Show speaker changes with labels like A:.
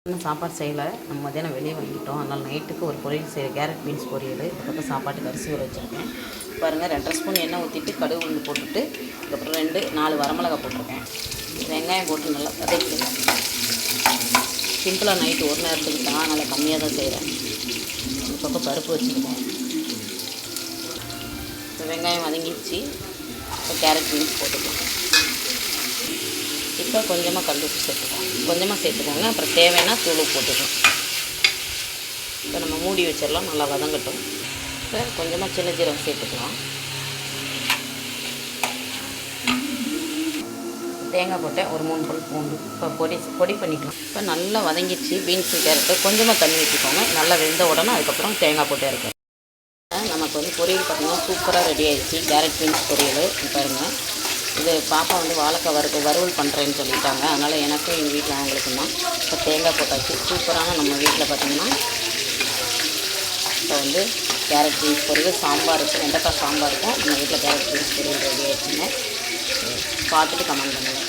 A: இன்னும் சாப்பாடு செய்யலை. நம்ம மத்தியானம் வெளியே வாங்கிட்டோம். அதனால் நைட்டுக்கு ஒரு பொரியல் செய்ய கேரட் பீன்ஸ் பொரியல். அதுக்கப்புறம் சாப்பாட்டுக்கு அரிசி ஊற வச்சுருக்கேன். பாருங்கள், 2 1/2 ஸ்பூன் எண்ணெய் ஊற்றிட்டு கடுகு உளுந்து போட்டுட்டு அதுக்கப்புறம் 4 வரமிளகா போட்டிருக்கேன். வெங்காயம் போட்டு நல்லா வதக்கிடுவேன். சிம்பிளாக நைட்டு ஒரு நேரத்துக்கு தான், நல்லா கம்மியாக தான் செய்கிறேன். இந்த பக்கம் பருப்பு வச்சுருக்கேன். இப்போ வெங்காயம் வதங்கிடுச்சு. இப்போ கேரட் பீன்ஸ் போட்டுக்கலாம். இப்போ கொஞ்சமாக கல் உப்பு சேர்த்துக்கோங்க. அப்புறம் தேவைன்னா தூள் போட்டுக்கலாம். இப்போ நம்ம மூடி வச்சிடலாம், நல்லா வதங்கட்டும். இப்போ கொஞ்சமாக சின்ன ஜீரகம் சேர்த்துக்கலாம். தேங்காய் போட்டேன், ஒரு 3 பல் பூண்டு. இப்போ பொடி பண்ணிக்கலாம். இப்போ நல்லா வதங்கிடுச்சு பீன்ஸு கேரட்டு. கொஞ்சமாக தண்ணி ஊற்றிக்கோங்க. நல்லா வெந்த உடனே அதுக்கப்புறம் தேங்காய் போட்டு இறக்கணும். நமக்கு பொரியல் பார்த்திங்கன்னா சூப்பராக ரெடி ஆகிடுச்சு. கேரட் பீன்ஸ் பொரியல் பாருங்கள். இது பாப்பா வாழைக்காய் வறுவல் பண்ணுறேன்னு சொல்லிட்டாங்க. அதனால் எனக்கும் எங்கள் வீட்டில் அவங்களுக்கும் தான். இப்போ தேங்காய் போட்டாச்சு. சூப்பரான நம்ம வீட்டில் பார்த்திங்கன்னா இப்போ கேரட் பீன்ஸ் பொரியல், சாம்பார் இருக்குது, வெண்டைக்காய் சாம்பார் இருக்கும். நம்ம வீட்டில் கேரட் பீன்ஸ் பொரியல் ரெடி ஆகிடுச்சுங்க. பார்த்துட்டு கமெண்ட் பண்ணுங்கள்.